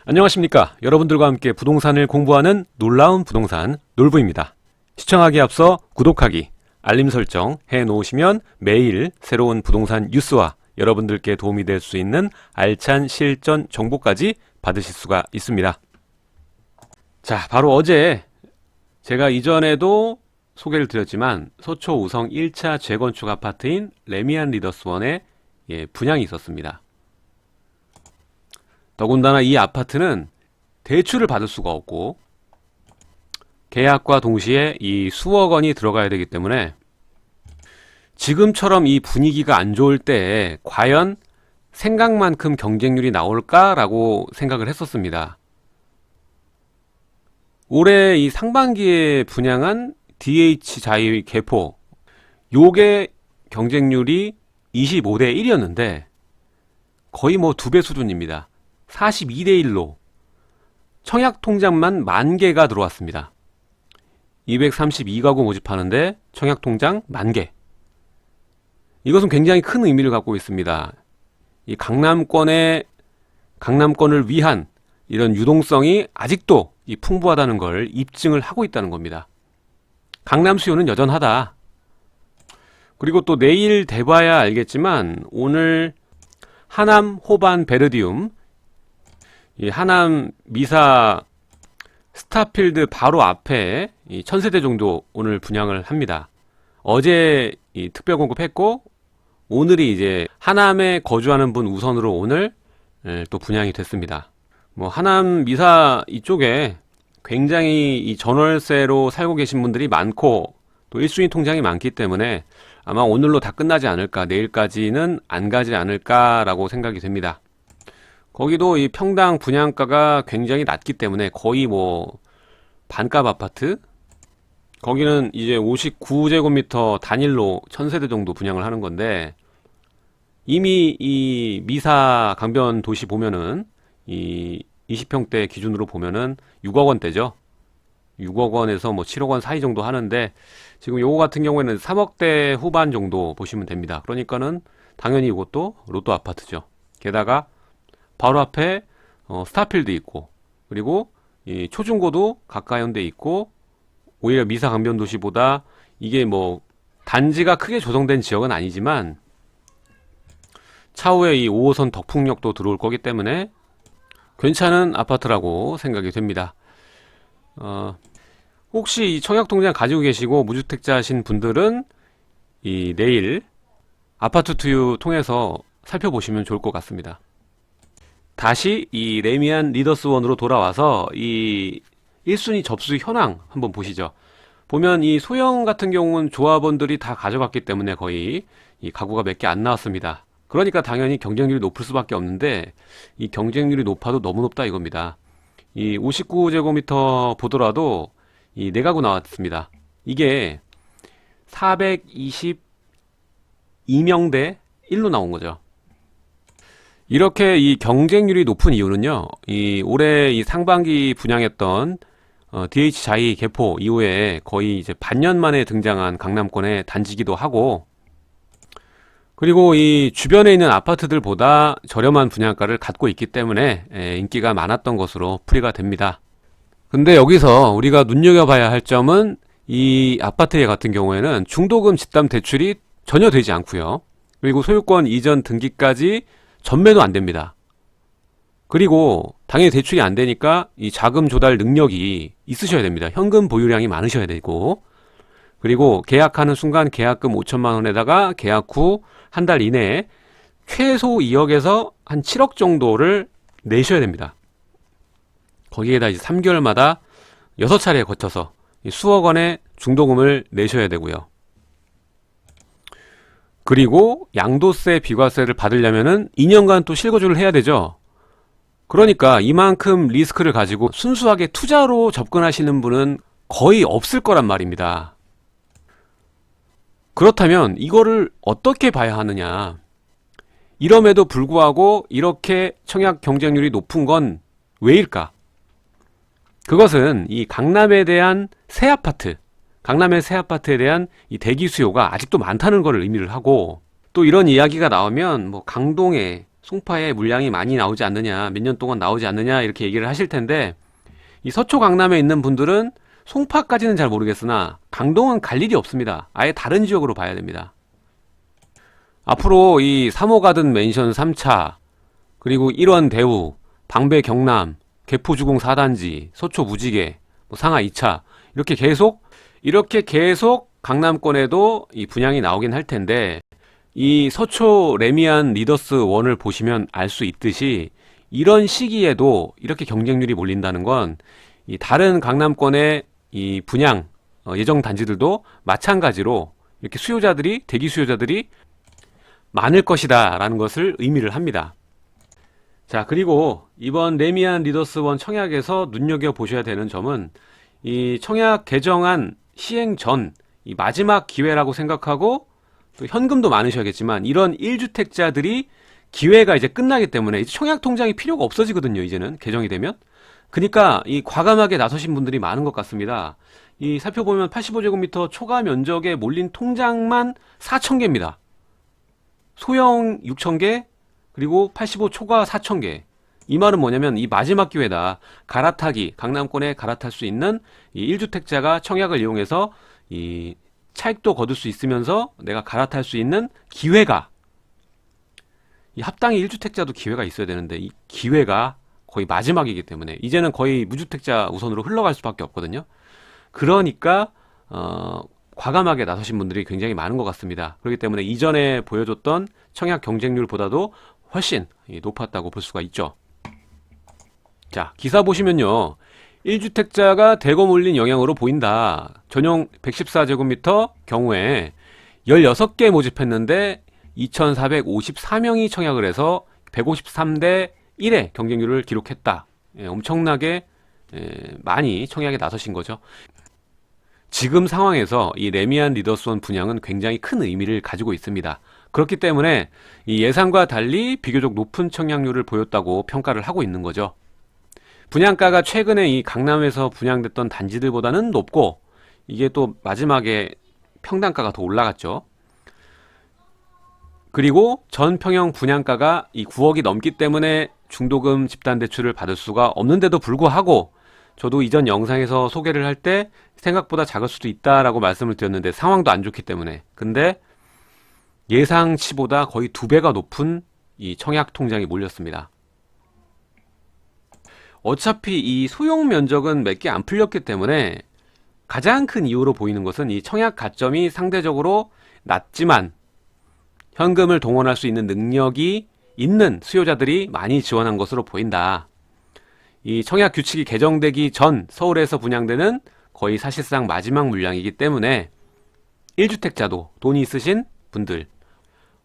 안녕하십니까. 여러분들과 함께 부동산을 공부하는 놀라운 부동산 놀부입니다. 시청하기에 앞서 구독하기, 알림 설정 해놓으시면 매일 새로운 부동산 뉴스와 여러분들께 도움이 될 수 있는 알찬 실전 정보까지 받으실 수가 있습니다. 자, 바로 어제 제가 이전에도 소개를 드렸지만 서초 우성 1차 재건축 아파트인 레미안 리더스원의 분양이 있었습니다. 더군다나 이 아파트는 대출을 받을 수가 없고 계약과 동시에 이 수억 원이 들어가야 되기 때문에 지금처럼 이 분위기가 안 좋을 때 과연 생각만큼 경쟁률이 나올까라고 생각을 했었습니다. 올해 이 상반기에 분양한 DH 자이 개포 요게 경쟁률이 25대 1이었는데 거의 뭐 2배 수준입니다. 42대 1로 청약통장만 10,000개가 들어왔습니다. 232가구 모집하는데 청약통장 10,000개. 이것은 굉장히 큰 의미를 갖고 있습니다. 이 강남권을 위한 이런 유동성이 아직도 이 풍부하다는 걸 입증을 하고 있다는 겁니다. 강남 수요는 여전하다. 그리고 또 내일 돼봐야 알겠지만 오늘 하남 호반 베르디움 이 하남 미사 스타필드 바로 앞에 이 1,000세대 정도 오늘 분양을 합니다. 어제 이 특별 공급했고 오늘이 이제 하남에 거주하는 분 우선으로 오늘 또 분양이 됐습니다. 뭐 하남 미사 이쪽에 굉장히 이 전월세로 살고 계신 분들이 많고 또 1순위 통장이 많기 때문에 아마 오늘로 다 끝나지 않을까, 내일까지는 안 가지 않을까라고 생각이 됩니다. 거기도 이 평당 분양가가 굉장히 낮기 때문에 거의 뭐 반값 아파트? 거기는 이제 59제곱미터 단일로 1,000세대 정도 분양을 하는 건데 이미 이 미사 강변 도시 보면은 이 20평대 기준으로 보면은 6억 원대죠. 6억 원에서 뭐 7억 원 사이 정도 하는데 지금 요거 같은 경우에는 3억대 후반 정도 보시면 됩니다. 그러니까는 당연히 이것도 로또 아파트죠. 게다가 바로 앞에 스타필드 있고 그리고 이 초중고도 가까이 한 데 있고 오히려 미사 강변 도시보다 이게 뭐 단지가 크게 조성된 지역은 아니지만 차후에 이 5호선 덕풍역도 들어올 거기 때문에 괜찮은 아파트라고 생각이 됩니다. 혹시 이 청약통장 가지고 계시고 무주택자신 분들은 이 내일 아파트 투유 통해서 살펴보시면 좋을 것 같습니다. 다시 이 레미안 리더스원으로 돌아와서 이 1순위 접수 현황 한번 보시죠. 보면 이 소형 같은 경우는 조합원들이 다 가져갔기 때문에 거의 이 가구가 몇 개 안 나왔습니다. 그러니까 당연히 경쟁률이 높을 수밖에 없는데 이 경쟁률이 높아도 너무 높다 이겁니다. 이 59제곱미터 보더라도 이 4가구 나왔습니다. 이게 422명대 1로 나온 거죠. 이렇게 이 경쟁률이 높은 이유는요, 이 올해 이 상반기 분양했던 DH 자이 개포 이후에 거의 이제 반년 만에 등장한 강남권의 단지기도 하고, 그리고 이 주변에 있는 아파트들보다 저렴한 분양가를 갖고 있기 때문에 인기가 많았던 것으로 풀이가 됩니다. 근데 여기서 우리가 눈여겨봐야 할 점은 이 아파트 같은 경우에는 중도금 집담 대출이 전혀 되지 않고요. 그리고 소유권 이전 등기까지 전매도 안 됩니다. 그리고 당연히 대출이 안 되니까 이 자금 조달 능력이 있으셔야 됩니다. 현금 보유량이 많으셔야 되고, 그리고 계약하는 순간 계약금 5천만 원에다가 계약 후 한 달 이내에 최소 2억에서 한 7억 정도를 내셔야 됩니다. 거기에다 이제 3개월마다 6차례에 거쳐서 수억 원의 중도금을 내셔야 되고요. 그리고 양도세, 비과세를 받으려면은 2년간 또 실거주를 해야 되죠. 그러니까 이만큼 리스크를 가지고 순수하게 투자로 접근하시는 분은 거의 없을 거란 말입니다. 그렇다면 이거를 어떻게 봐야 하느냐? 이럼에도 불구하고 이렇게 청약 경쟁률이 높은 건 왜일까? 그것은 이 강남에 대한 새 아파트, 강남의 새 아파트에 대한 이 대기 수요가 아직도 많다는 것을 의미를 하고, 또 이런 이야기가 나오면 뭐 강동에 송파에 물량이 많이 나오지 않느냐, 몇 년 동안 나오지 않느냐 이렇게 얘기를 하실 텐데, 이 서초 강남에 있는 분들은 송파까지는 잘 모르겠으나 강동은 갈 일이 없습니다. 아예 다른 지역으로 봐야 됩니다. 앞으로 이 3호 가든 맨션 3차, 그리고 일원 대우, 방배 경남, 개포주공 4단지, 서초 무지개, 상하 2차 이렇게 계속 강남권에도 이 분양이 나오긴 할 텐데, 이 서초 레미안 리더스 1을 보시면 알 수 있듯이 이런 시기에도 이렇게 경쟁률이 몰린다는 건 이 다른 강남권의 이 분양 예정 단지들도 마찬가지로 이렇게 대기 수요자들이 많을 것이다 라는 것을 의미를 합니다. 자, 그리고 이번 레미안 리더스 1 청약에서 눈여겨보셔야 되는 점은, 이 청약 개정안 시행 전 이 마지막 기회라고 생각하고, 또 현금도 많으셔야겠지만 이런 1주택자들이 기회가 이제 끝나기 때문에 이제 청약 통장이 필요가 없어지거든요. 이제는 개정이 되면. 그러니까 이 과감하게 나서신 분들이 많은 것 같습니다. 이 살펴보면 85제곱미터 초과 면적에 몰린 통장만 4,000개입니다. 소형 6,000개, 그리고 85 초과 4,000개. 이 말은 뭐냐면 이 마지막 기회다. 강남권에 갈아탈 수 있는 이 1주택자가 청약을 이용해서 이 차익도 거둘 수 있으면서 내가 갈아탈 수 있는 기회가, 이 합당의 1주택자도 기회가 있어야 되는데 이 기회가 거의 마지막이기 때문에 이제는 거의 무주택자 우선으로 흘러갈 수밖에 없거든요. 그러니까 과감하게 나서신 분들이 굉장히 많은 것 같습니다. 그렇기 때문에 이전에 보여줬던 청약 경쟁률보다도 훨씬 높았다고 볼 수가 있죠. 자, 기사 보시면요, 1주택자가 대거 몰린 영향으로 보인다. 전용 114제곱미터 경우에 16개 모집했는데 2,454명이 청약을 해서 153대 1의 경쟁률을 기록했다. 엄청나게 많이 청약에 나서신 거죠. 지금 상황에서 이 레미안 리더스 1 분양은 굉장히 큰 의미를 가지고 있습니다. 그렇기 때문에 이 예상과 달리 비교적 높은 청약률을 보였다고 평가를 하고 있는 거죠. 분양가가 최근에 이 강남에서 분양됐던 단지들보다는 높고, 이게 또 마지막에 평당가가 더 올라갔죠. 그리고 전 평형 분양가가 이 9억이 넘기 때문에 중도금 집단대출을 받을 수가 없는데도 불구하고, 저도 이전 영상에서 소개를 할 때 생각보다 작을 수도 있다라고 말씀을 드렸는데 상황도 안 좋기 때문에, 근데 예상치보다 거의 2배가 높은 이 청약 통장이 몰렸습니다. 어차피 이 소용 면적은 몇 개 안 풀렸기 때문에 가장 큰 이유로 보이는 것은 이 청약 가점이 상대적으로 낮지만 현금을 동원할 수 있는 능력이 있는 수요자들이 많이 지원한 것으로 보인다. 이 청약 규칙이 개정되기 전 서울에서 분양되는 거의 사실상 마지막 물량이기 때문에 1주택자도 돈이 있으신 분들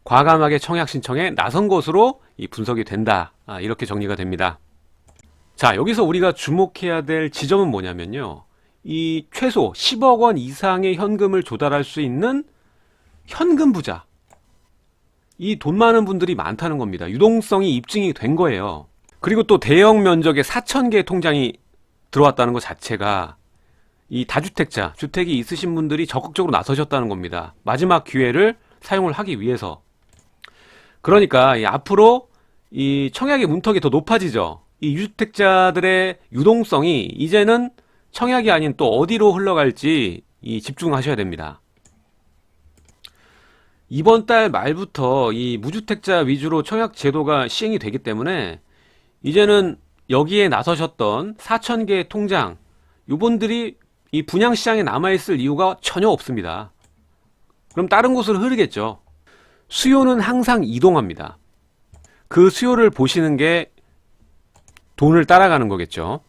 과감하게 청약 신청에 나선 것으로 이 분석이 된다. 이렇게 정리가 됩니다. 자, 여기서 우리가 주목해야 될 지점은 뭐냐면요, 이 최소 10억 원 이상의 현금을 조달할 수 있는 현금 부자, 이 돈 많은 분들이 많다는 겁니다. 유동성이 입증이 된 거예요. 그리고 또 대형 면적의 4,000개의 통장이 들어왔다는 것 자체가 이 다주택자, 주택이 있으신 분들이 적극적으로 나서셨다는 겁니다. 마지막 기회를 사용을 하기 위해서. 그러니까 앞으로 이 청약의 문턱이 더 높아지죠. 이 유주택자들의 유동성이 이제는 청약이 아닌 또 어디로 흘러갈지 집중하셔야 됩니다. 이번 달 말부터 이 무주택자 위주로 청약 제도가 시행이 되기 때문에 이제는 여기에 나서셨던 4,000개의 통장, 이분들이 이 분양시장에 남아있을 이유가 전혀 없습니다. 그럼 다른 곳으로 흐르겠죠. 수요는 항상 이동합니다. 그 수요를 보시는 게 돈을 따라가는 거겠죠.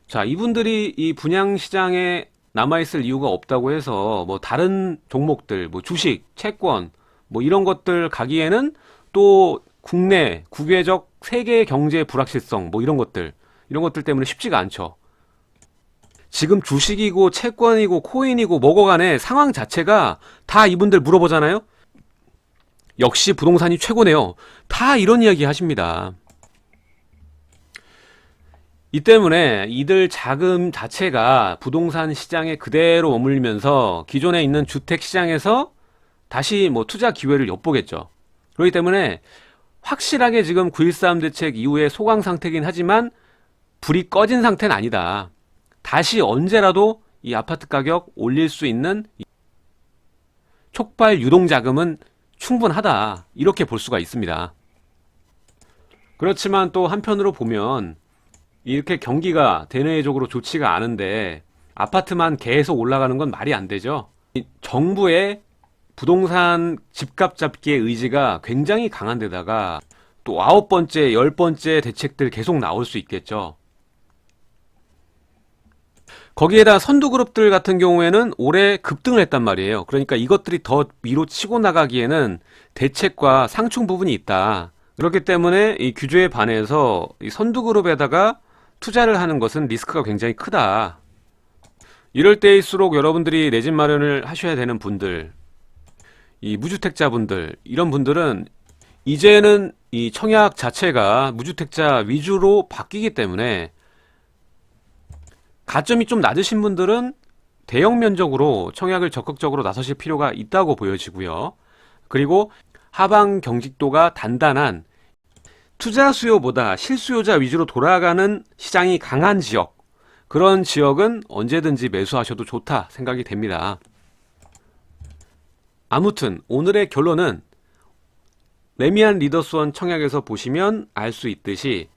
자, 이분들이 이 분양시장에 남아있을 이유가 없다고 해서 뭐 다른 종목들, 뭐 주식, 채권, 뭐 이런 것들 가기에는 또 국내, 국외적 세계 경제 불확실성, 뭐 이런 것들 때문에 쉽지가 않죠. 지금 주식이고 채권이고 코인이고 뭐고 간에 상황 자체가 다 이분들 물어보잖아요. 역시 부동산이 최고네요. 다 이런 이야기 하십니다. 이 때문에 이들 자금 자체가 부동산 시장에 그대로 머물면서 기존에 있는 주택 시장에서 다시 뭐 투자 기회를 엿보겠죠. 그렇기 때문에 확실하게 지금 9.13 대책 이후의 소강 상태긴 하지만 불이 꺼진 상태는 아니다. 다시 언제라도 이 아파트 가격 올릴 수 있는 촉발 유동 자금은 충분하다. 이렇게 볼 수가 있습니다. 그렇지만 또 한편으로 보면 이렇게 경기가 대내적으로 좋지가 않은데 아파트만 계속 올라가는 건 말이 안 되죠. 정부의 부동산 집값 잡기의 의지가 굉장히 강한 데다가 또 9번째, 10번째 대책들 계속 나올 수 있겠죠. 거기에다 선두그룹들 같은 경우에는 올해 급등을 했단 말이에요. 그러니까 이것들이 더 위로 치고 나가기에는 대책과 상충 부분이 있다. 그렇기 때문에 이 규제에 반해서 이 선두그룹에다가 투자를 하는 것은 리스크가 굉장히 크다. 이럴 때일수록 여러분들이 내 집 마련을 하셔야 되는 분들, 이 무주택자분들, 이런 분들은 이제는 이 청약 자체가 무주택자 위주로 바뀌기 때문에 가점이 좀 낮으신 분들은 대형 면적으로 청약을 적극적으로 나서실 필요가 있다고 보여지고요. 그리고 하방 경직도가 단단한 투자 수요보다 실수요자 위주로 돌아가는 시장이 강한 지역, 그런 지역은 언제든지 매수하셔도 좋다 생각이 됩니다. 아무튼 오늘의 결론은 레미안 리더스원 청약에서 보시면 알 수 있듯이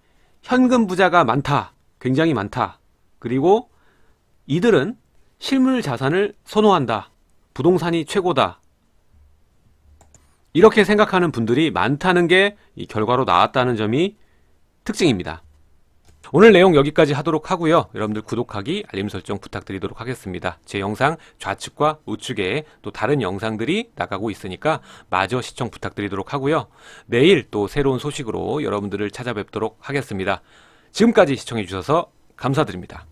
현금 부자가 많다, 굉장히 많다. 그리고 이들은 실물 자산을 선호한다, 부동산이 최고다, 이렇게 생각하는 분들이 많다는 게 이 결과로 나왔다는 점이 특징입니다. 오늘 내용 여기까지 하도록 하고요. 여러분들 구독하기, 알림 설정 부탁드리도록 하겠습니다. 제 영상 좌측과 우측에 또 다른 영상들이 나가고 있으니까 마저 시청 부탁드리도록 하고요. 내일 또 새로운 소식으로 여러분들을 찾아뵙도록 하겠습니다. 지금까지 시청해 주셔서 감사드립니다.